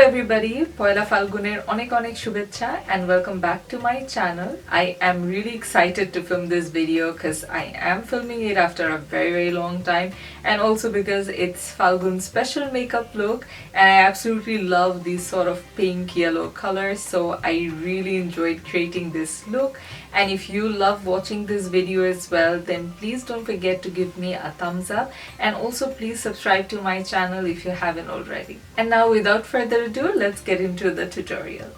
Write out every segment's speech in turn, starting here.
everybody, Pohela Falguner onek onek shubhecha and welcome back to my channel. I am really excited to film this video because I am filming it after a very long time, and also because it's Falgun's special makeup look and I absolutely love these sort of pink yellow colors, so I really enjoyed creating this look. And if you love watching this video as well, then please don't forget to give me a thumbs up, and also please subscribe to my channel if you haven't already. And now without further ado, let's get into the tutorial.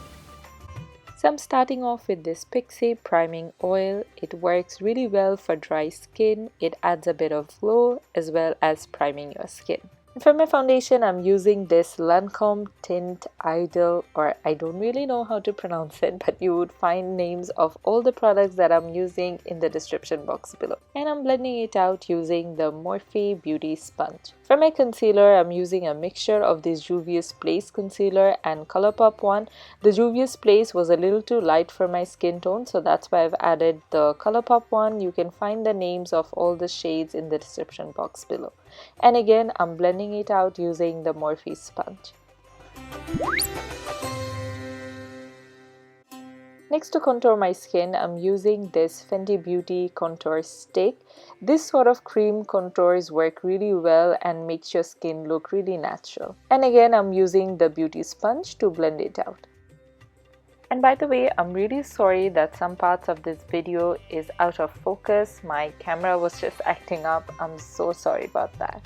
So I'm starting off with this Pixie priming oil. It works really well for dry skin. It adds a bit of glow as well as priming your skin. And for my foundation, I'm using this Lancome Tint Idol, or I don't really know how to pronounce it, but you would find names of all the products that I'm using in the description box below. And I'm blending it out using the Morphe Beauty Sponge. For my concealer, I'm using a mixture of this Juvia's Place concealer and Colourpop one. The Juvia's Place was a little too light for my skin tone, so that's why I've added the Colourpop one. You can find the names of all the shades in the description box below. And again, I'm blending it out using the Morphe sponge. Next, to contour my skin, I'm using this Fenty Beauty contour stick. This sort of cream contours work really well and makes your skin look really natural. And again, I'm using the beauty sponge to blend it out. And by the way, I'm really sorry that some parts of this video is out of focus. My camera was just acting up. I'm so sorry about that.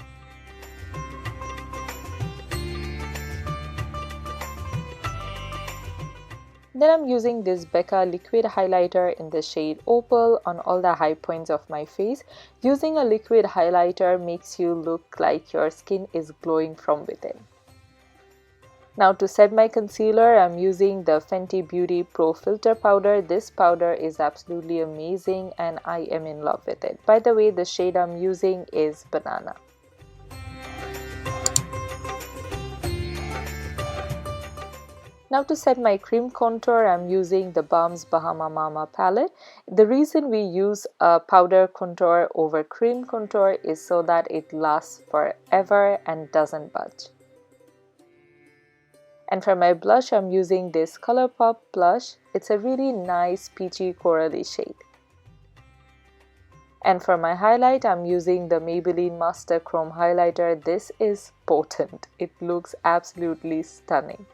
Then I'm using this Becca liquid highlighter in the shade Opal on all the high points of my face. Using a liquid highlighter makes you look like your skin is glowing from within. Now to set my concealer, I'm using the Fenty Beauty Pro Filter Powder. This powder is absolutely amazing and I am in love with it. By the way, the shade I'm using is Banana. Now to set my cream contour, I'm using the Balm's Bahama Mama palette. The reason we use a powder contour over cream contour is so that it lasts forever and doesn't budge. And for my blush, I'm using this Colourpop blush. It's a really nice peachy corally shade. And for my highlight, I'm using the Maybelline Master Chrome highlighter. This is potent. It looks absolutely stunning.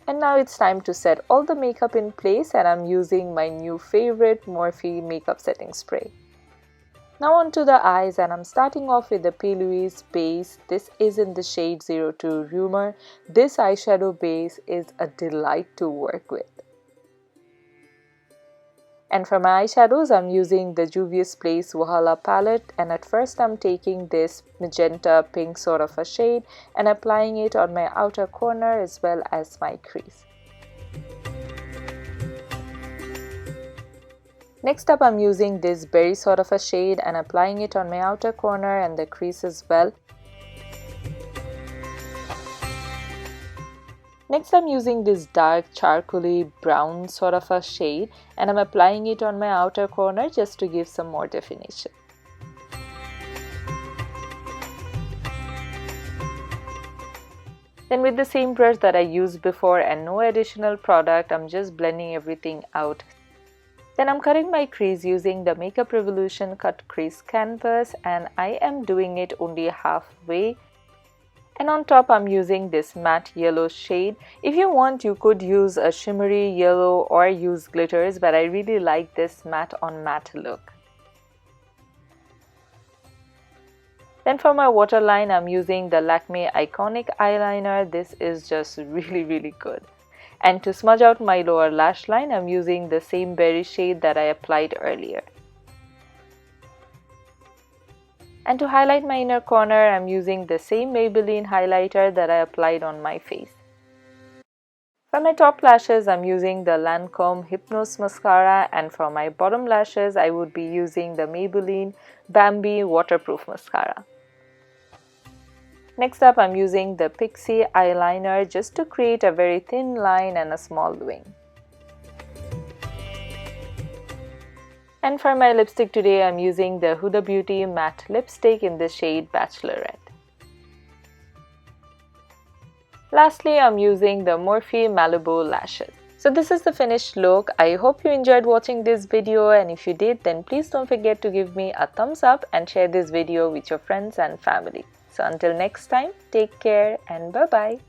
And now it's time to set all the makeup in place, and I'm using my new favorite Morphe makeup setting spray. Now onto the eyes, and I'm starting off with the P. Louise base. This is in the shade 02 Rumor. This eyeshadow base is a delight to work with. And for my eyeshadows, I'm using the Juvia's Place Wahala palette, and at first I'm taking this magenta pink sort of a shade and applying it on my outer corner as well as my crease. Next up, I'm using this berry sort of a shade and applying it on my outer corner and the crease as well. Next, I'm using this dark charcoaly brown sort of a shade and I'm applying it on my outer corner just to give some more definition. Then with the same brush that I used before and no additional product, I'm just blending everything out. Then I'm cutting my crease using the Makeup Revolution Cut Crease Canvas, and I am doing it only halfway. And on top, I'm using this matte yellow shade. If you want, you could use a shimmery yellow or use glitters, but I really like this matte on matte look. Then for my waterline, I'm using the Lakme Iconic Eyeliner. This is just really good. And to smudge out my lower lash line, I'm using the same berry shade that I applied earlier. And to highlight my inner corner, I'm using the same Maybelline highlighter that I applied on my face. For my top lashes, I'm using the Lancome Hypnose Mascara, and for my bottom lashes, I would be using the Maybelline Bambi Waterproof Mascara. Next up, I'm using the Pixie eyeliner just to create a very thin line and a small wing. And for my lipstick today, I'm using the Huda Beauty matte lipstick in the shade Bachelorette. Lastly, I'm using the Morphe Malibu lashes. So this is the finished look. I hope you enjoyed watching this video, and if you did, then please don't forget to give me a thumbs up and share this video with your friends and family. So until next time, take care and bye-bye.